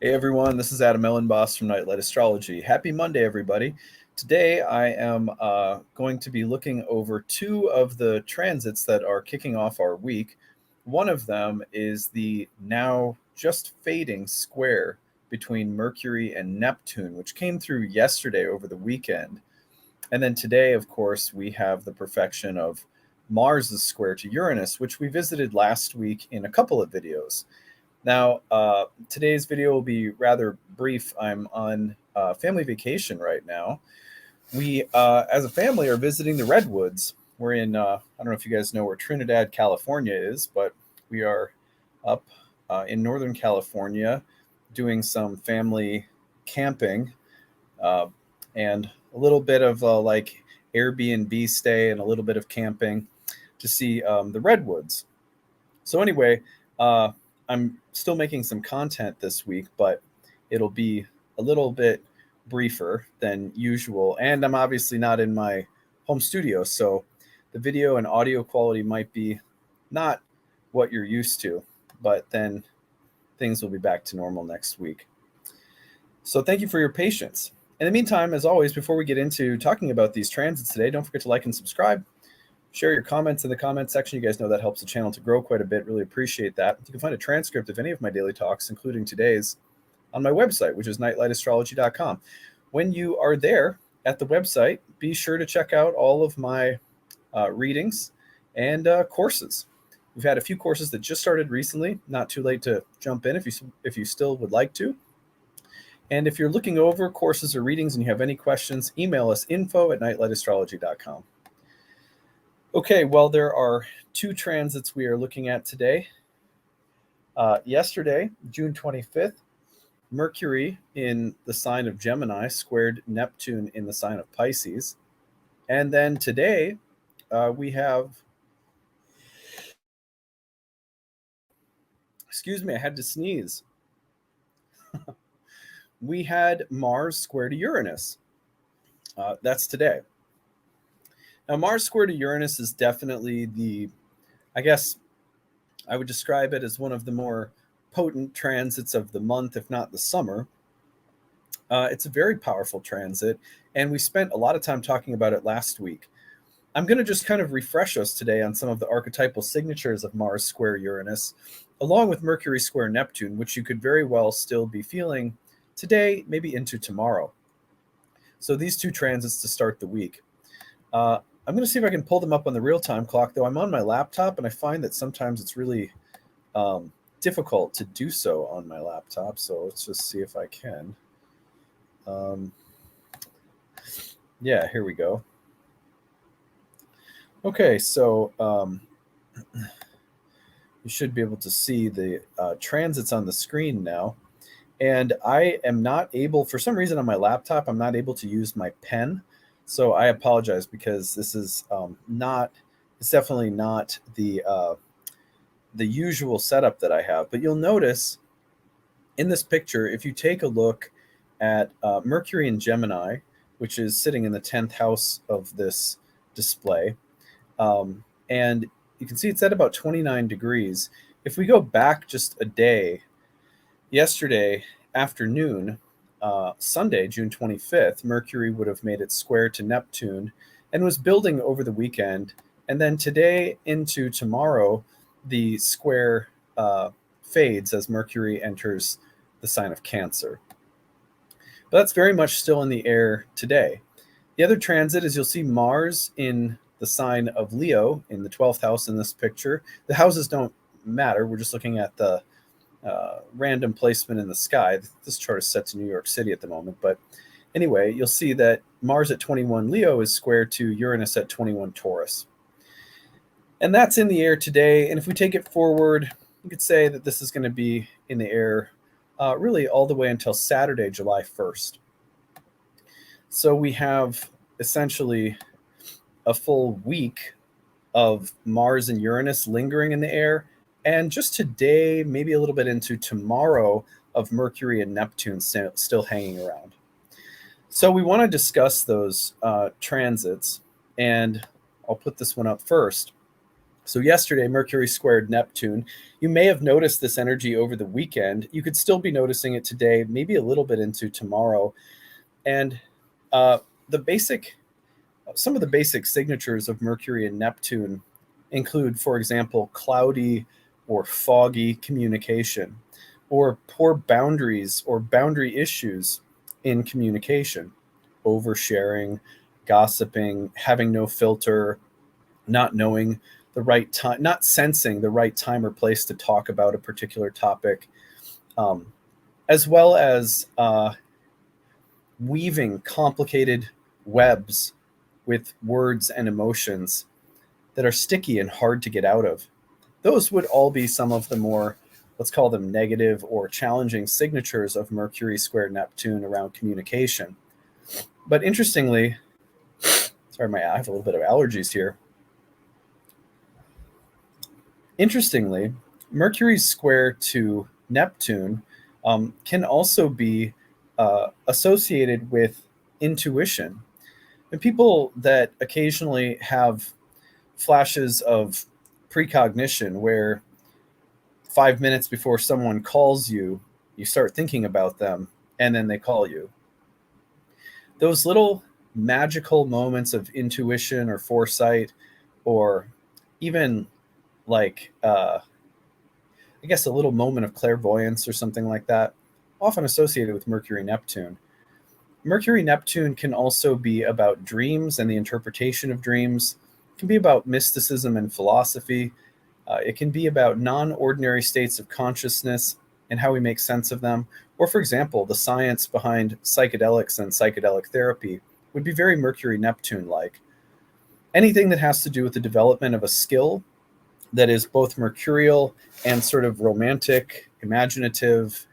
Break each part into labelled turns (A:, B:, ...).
A: Hey everyone, this is Elenbaas from Nightlight Astrology. Happy Monday, everybody. Today I am going to be looking over two of the transits that are kicking off our week. One of them is the now just fading square between Mercury and Neptune, which came through yesterday over the weekend. And then today, of course, we have the perfection of Mars's square to Uranus, which we visited last week in a couple of videos. Now, today's video will be rather brief. I'm on family vacation right now. We, as a family, are visiting the Redwoods. We're in, I don't know if you guys know where Trinidad, California is, but we are up in Northern California doing some family camping and a little bit of like Airbnb stay and a little bit of camping to see the Redwoods. So anyway, I'm still making some content this week, but it'll be a little bit briefer than usual. And I'm obviously not in my home studio, so the video and audio quality might be not what you're used to, but then things will be back to normal next week. So thank you for your patience. In the meantime, as always, before we get into talking about these transits today, don't forget to like and subscribe. Share your comments in the comment section. You guys know that helps the channel to grow quite a bit. Really appreciate that. You can find a transcript of any of my daily talks, including today's, on my website, which is nightlightastrology.com. When you are there at the website, be sure to check out all of my readings and courses. We've had a few courses that just started recently. Not too late to jump in if you still would like to. And if you're looking over courses or readings and you have any questions, email us info@nightlightastrology.com. Okay, well, there are two transits we are looking at today. Yesterday, June 25th, Mercury in the sign of Gemini squared Neptune in the sign of Pisces. And then today, we have, excuse me, I had to sneeze. We had Mars square to Uranus. That's today. Now, Mars square to Uranus is definitely I guess I would describe it as one of the more potent transits of the month, if not the summer. It's a very powerful transit, and we spent a lot of time talking about it last week. I'm going to just kind of refresh us today on some of the archetypal signatures of Mars square Uranus, along with Mercury square Neptune, which you could very well still be feeling today, maybe into tomorrow. So these two transits to start the week. I'm going to see if I can pull them up on the real-time clock, though I'm on my laptop, and I find that sometimes it's really difficult to do so on my laptop. So let's just see if I can. Yeah, here we go. Okay, so you should be able to see the transits on the screen now. And I am not able, for some reason on my laptop, I'm not able to use my pen. So I apologize because this is it's definitely not the usual setup that I have. But you'll notice in this picture, if you take a look at Mercury in Gemini, which is sitting in the 10th house of this display, and you can see it's at about 29 degrees. If we go back just a day, yesterday afternoon, Sunday, June 25th, Mercury would have made it square to Neptune and was building over the weekend. And then today into tomorrow, the square fades as Mercury enters the sign of Cancer. But that's very much still in the air today. The other transit is you'll see Mars in the sign of Leo in the 12th house in this picture. The houses don't matter. We're just looking at the random placement in the sky. This chart is set to New York City at the moment. But anyway, you'll see that Mars at 21 Leo is square to Uranus at 21 Taurus. And that's in the air today. And if we take it forward, you could say that this is going to be in the air really all the way until Saturday, July 1st. So we have essentially a full week of Mars and Uranus lingering in the air. And just today, maybe a little bit into tomorrow, of Mercury and Neptune still hanging around. So we want to discuss those transits, and I'll put this one up first. So yesterday, Mercury squared Neptune. You may have noticed this energy over the weekend. You could still be noticing it today, maybe a little bit into tomorrow. And uh, the basic, some of the basic signatures of Mercury and Neptune include, for example, cloudy or foggy communication, or poor boundaries or boundary issues in communication, oversharing, gossiping, having no filter, not knowing the right time, not sensing the right time or place to talk about a particular topic, um, as well as weaving complicated webs with words and emotions that are sticky and hard to get out of. Those would all be some of the more, let's call them negative or challenging signatures of Mercury square Neptune around communication. But interestingly, sorry, I have a little bit of allergies here. Interestingly, Mercury's square to Neptune can also be associated with intuition. And people that occasionally have flashes of precognition where 5 minutes before someone calls you, you start thinking about them and then they call you. Those little magical moments of intuition or foresight, or even like, I guess, a little moment of clairvoyance or something like that, often associated with Mercury Neptune. Mercury Neptune can also be about dreams and the interpretation of dreams. It can be about mysticism and philosophy. It can be about non-ordinary states of consciousness and how we make sense of them. Or, for example, the science behind psychedelics and psychedelic therapy would be very Mercury Neptune-like. Anything that has to do with the development of a skill that is both mercurial and sort of romantic, imaginative,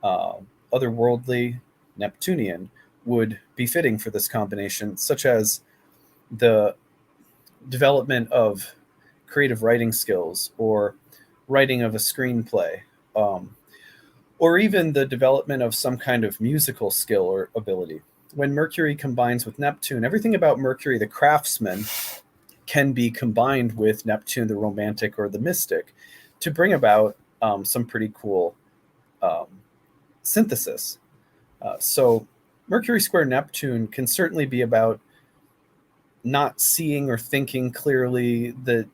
A: uh, otherworldly, Neptunian would be fitting for this combination, such as the development of creative writing skills, or writing of a screenplay, um, or even the development of some kind of musical skill or ability. When Mercury combines with Neptune, everything about Mercury, the craftsman, can be combined with Neptune, the romantic or the mystic, to bring about some pretty cool um, synthesis. So Mercury square Neptune can certainly be about not seeing or thinking clearly, the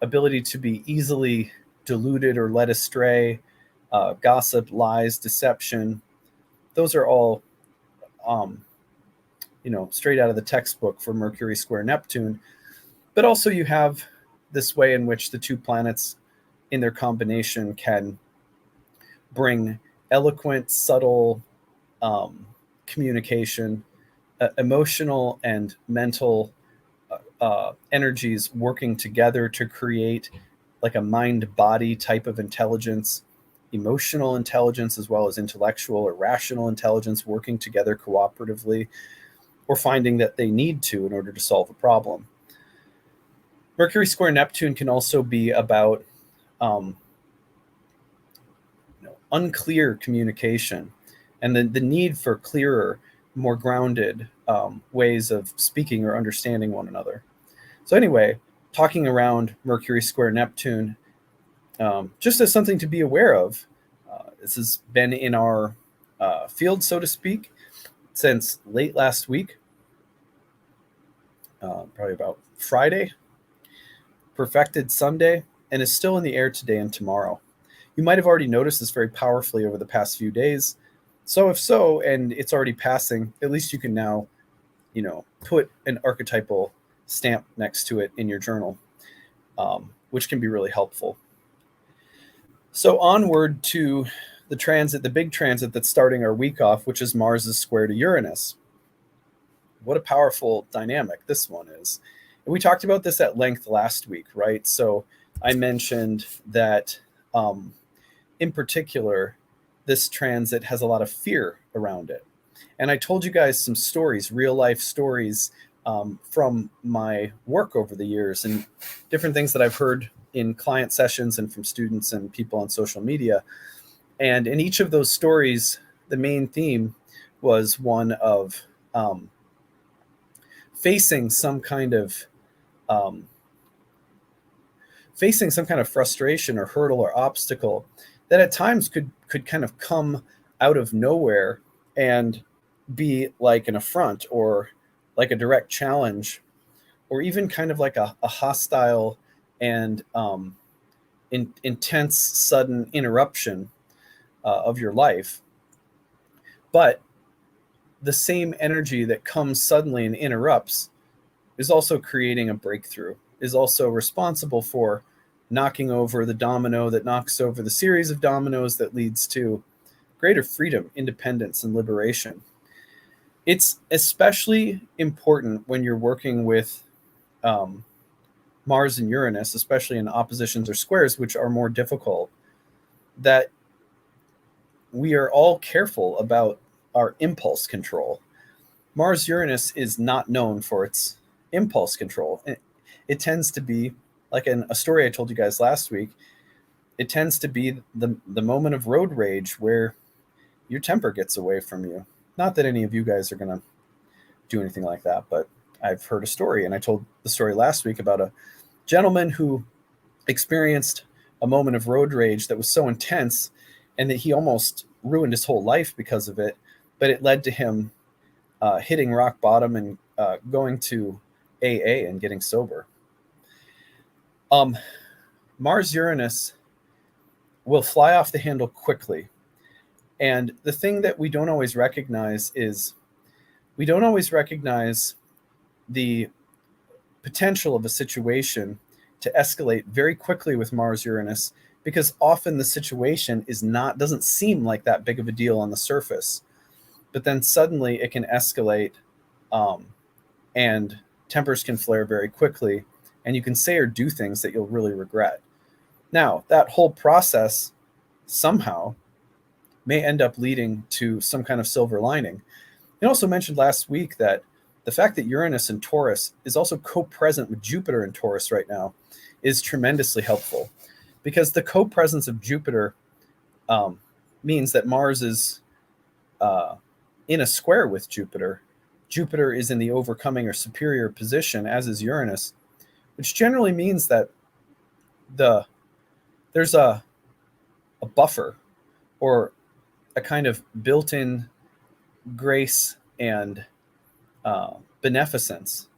A: ability to be easily deluded or led astray, gossip, lies, deception. Those are all, um, straight out of the textbook for Mercury square Neptune. But also you have this way in which the two planets in their combination can bring eloquent, subtle communication, emotional and mental energies working together to create like a mind-body type of intelligence, emotional intelligence, as well as intellectual or rational intelligence working together cooperatively, or finding that they need to in order to solve a problem. Mercury square Neptune can also be about um, unclear communication and the need for clearer, more grounded ways of speaking or understanding one another. So, anyway, talking around Mercury square Neptune, just as something to be aware of, this has been in our field, so to speak, since late last week, probably about Friday, perfected Sunday, and is still in the air today and tomorrow. You might have already noticed this very powerfully over the past few days. So if so, and it's already passing, at least you can now, put an archetypal stamp next to it in your journal, which can be really helpful. So onward to the transit, the big transit that's starting our week off, which is Mars's square to Uranus. What a powerful dynamic this one is. And we talked about this at length last week, right? So I mentioned that in particular, this transit has a lot of fear around it. And I told you guys some stories, real life stories from my work over the years, and different things that I've heard in client sessions and from students and people on social media. And in each of those stories, the main theme was one of facing some kind of um, facing some kind of frustration or hurdle or obstacle that at times could kind of come out of nowhere and be like an affront or like a direct challenge, or even kind of like a hostile and intense sudden interruption of your life. But the same energy that comes suddenly and interrupts is also creating a breakthrough, is also responsible for knocking over the domino that knocks over the series of dominoes that leads to greater freedom, independence, and liberation. It's especially important when you're working with Mars and Uranus, especially in oppositions or squares, which are more difficult, that we are all careful about our impulse control. Mars Uranus is not known for its impulse control. It tends to be like a story I told you guys last week. It tends to be the moment of road rage where your temper gets away from you. Not that any of you guys are going to do anything like that, but I've heard a story, and I told the story last week about a gentleman who experienced a moment of road rage that was so intense and that he almost ruined his whole life because of it, but it led to him hitting rock bottom and going to AA and getting sober. Mars Uranus will fly off the handle quickly. And the thing that we don't always recognize is we don't always recognize the potential of a situation to escalate very quickly with Mars Uranus, because often the situation doesn't seem like that big of a deal on the surface. But then suddenly it can escalate, and tempers can flare very quickly, and you can say or do things that you'll really regret. Now, that whole process somehow may end up leading to some kind of silver lining. I also mentioned last week that the fact that Uranus in Taurus is also co-present with Jupiter in Taurus right now is tremendously helpful, because the co-presence of Jupiter means that Mars is in a square with Jupiter. Jupiter is in the overcoming or superior position, as is Uranus, which generally means that there's a buffer or a kind of built-in grace and beneficence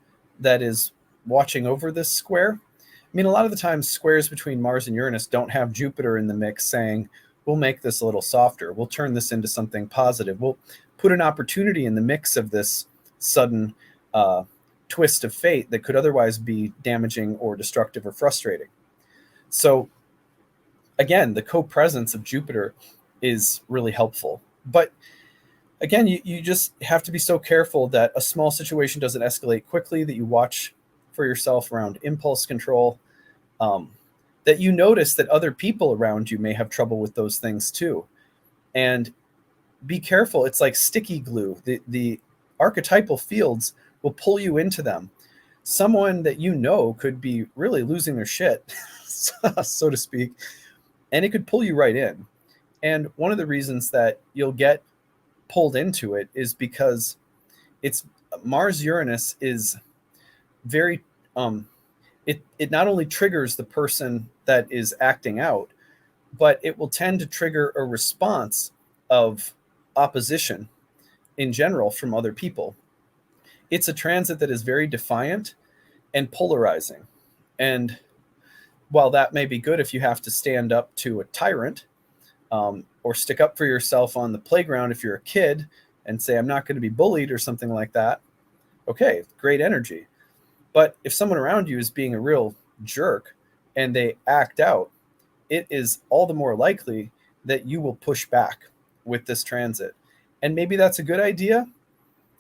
A: that is watching over this square. I mean, a lot of the times squares between Mars and Uranus don't have Jupiter in the mix saying, we'll make this a little softer, we'll turn this into something positive, we'll put an opportunity in the mix of this sudden twist of fate that could otherwise be damaging or destructive or frustrating. So again, the co-presence of Jupiter is really helpful. But again, you just have to be so careful that a small situation doesn't escalate quickly, that you watch for yourself around impulse control, that you notice that other people around you may have trouble with those things too. And be careful. It's like sticky glue. The archetypal fields will pull you into them. Someone that you know could be really losing their shit, so to speak, and it could pull you right in. And one of the reasons that you'll get pulled into it is because it's Mars Uranus is very it not only triggers the person that is acting out, but it will tend to trigger a response of opposition in general from other people. It's a transit that is very defiant and polarizing. And while that may be good if you have to stand up to a tyrant, or stick up for yourself on the playground if you're a kid and say, I'm not going to be bullied or something like that, okay, great energy. But if someone around you is being a real jerk and they act out, it is all the more likely that you will push back with this transit. And maybe that's a good idea.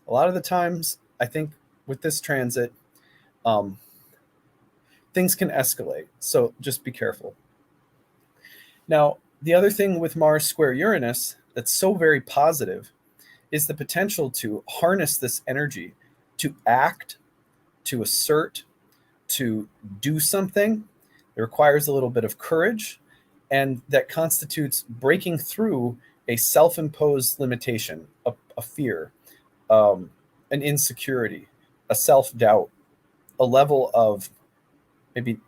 A: A lot of the times, I think with this transit, things can escalate. So just be careful. Now, the other thing with Mars square Uranus that's so very positive is the potential to harness this energy to act, to assert, to do something. It requires a little bit of courage, and that constitutes breaking through a self-imposed limitation, a fear, an insecurity, a self-doubt, a level of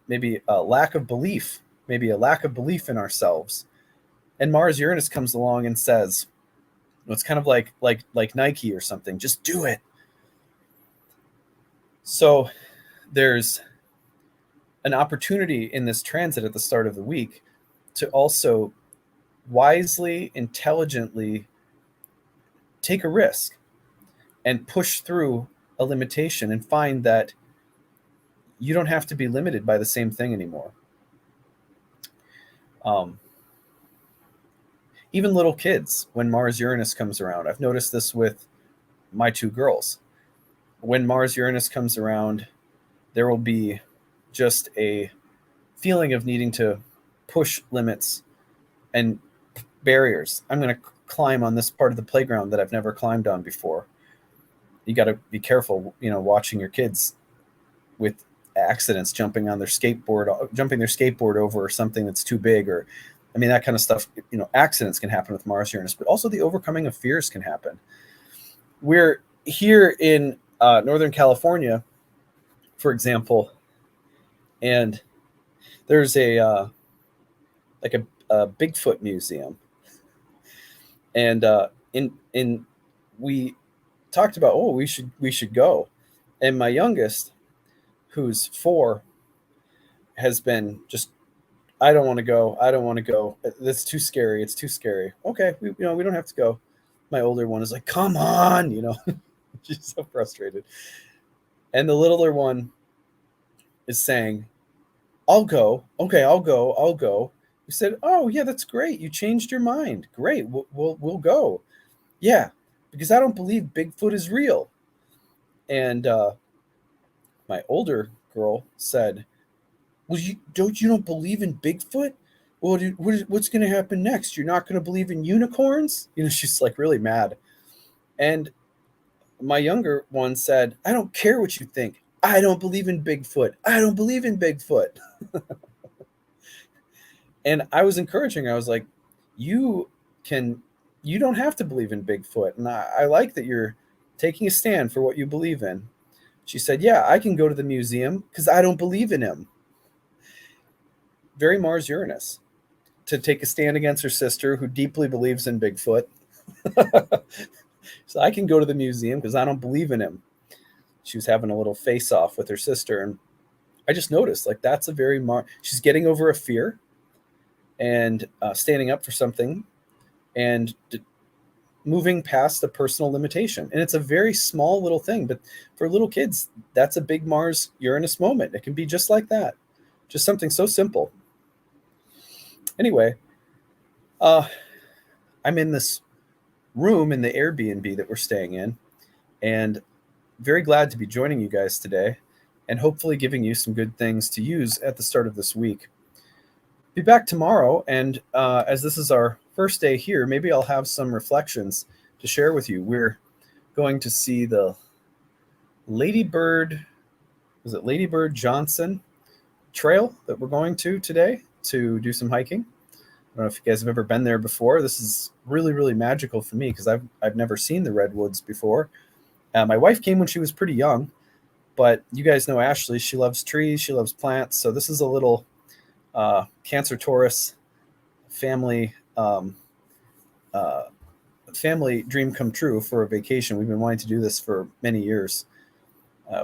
A: maybe a lack of belief, maybe a lack of belief in ourselves. And Mars Uranus comes along and says, it's kind of like Nike or something, just do it. So there's an opportunity in this transit at the start of the week to also wisely, intelligently take a risk and push through a limitation and find that you don't have to be limited by the same thing anymore. Even little kids, when Mars Uranus comes around, I've noticed this with my two girls. When Mars Uranus comes around, there will be just a feeling of needing to push limits and barriers. I'm going to climb on this part of the playground that I've never climbed on before. You got to be careful, watching your kids with accidents, jumping their skateboard over something that's too big, or that kind of stuff. Accidents can happen with Mars Uranus, but also the overcoming of fears can happen. We're here in Northern California, for example, and there's a Bigfoot Museum, and we talked about, we should go, and my youngest, who's 4, has been just, I don't want to go. That's too scary. It's too scary. Okay, we don't have to go. My older one is like, come on, she's so frustrated. And the littler one is saying, I'll go. Okay, I'll go. We said, oh yeah, that's great. You changed your mind. Great, we'll go. Yeah, because I don't believe Bigfoot is real. And my older girl said, well, you don't believe in Bigfoot? Well, what's going to happen next? You're not going to believe in unicorns? She's like really mad. And my younger one said, I don't care what you think. I don't believe in Bigfoot. I don't believe in Bigfoot. And I was encouraging her. I was like, you don't have to believe in Bigfoot. And I like that you're taking a stand for what you believe in. She said, yeah, I can go to the museum because I don't believe in him. Very Mars Uranus, to take a stand against her sister who deeply believes in Bigfoot. So I can go to the museum because I don't believe in him. She was having a little face-off with her sister, and I just noticed, like, that's a very she's getting over a fear and standing up for something and moving past a personal limitation. And it's a very small little thing, but for little kids, that's a big Mars Uranus moment. It can be just like that, just something so simple. Anyway, I'm in this room in the Airbnb that we're staying in, and very glad to be joining you guys today and hopefully giving you some good things to use at the start of this week. Be back tomorrow, and as this is our first day here, maybe I'll have some reflections to share with you. We're going to see the Ladybird Johnson trail that we're going to today to do some hiking. I don't know if you guys have ever been there before. This is really, really magical for me because I've never seen the redwoods before. My wife came when she was pretty young, but you guys know Ashley. She loves trees. She loves plants. So this is a little Cancer Taurus family dream come true for a vacation. We've been wanting to do this for many years.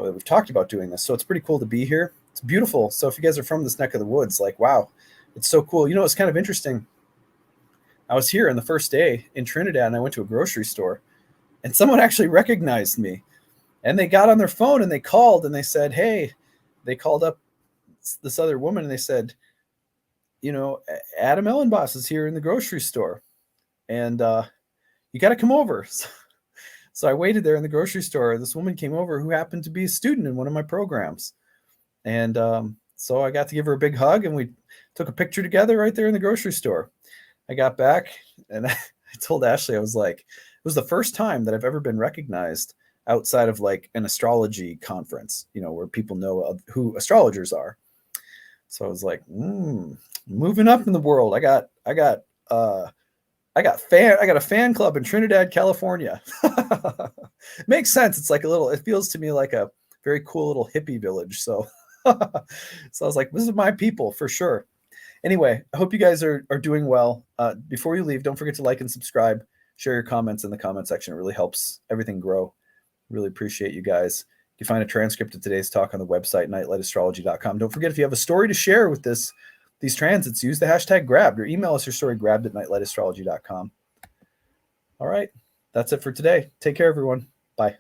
A: We've talked about doing this, so it's pretty cool to be here. It's beautiful. So if you guys are from this neck of the woods, like, wow, it's so cool. It's kind of interesting. I was here on the first day in Trinidad, and I went to a grocery store, and someone actually recognized me, and they got on their phone and they called and they said, hey, they called up this other woman and they said, Adam Elenbaas is here in the grocery store, and you got to come over. So I waited there in the grocery store. This woman came over who happened to be a student in one of my programs. And so I got to give her a big hug, and we took a picture together right there in the grocery store. I got back and I told Ashley, I was like, it was the first time that I've ever been recognized outside of like an astrology conference, where people know who astrologers are. So I was like, moving up in the world. I got a fan club in Trinidad, California. Makes sense. It's like it feels to me like a very cool little hippie village. So So I was like, this is my people for sure. Anyway, I hope you guys are doing well. Before you leave, don't forget to like and subscribe. Share your comments in the comment section. It really helps everything grow. Really appreciate you guys. You can find a transcript of today's talk on the website, nightlightastrology.com. Don't forget, if you have a story to share with these transits, use the hashtag grabbed, or email us your story grabbed at nightlightastrology.com. All right, that's it for today. Take care, everyone. Bye.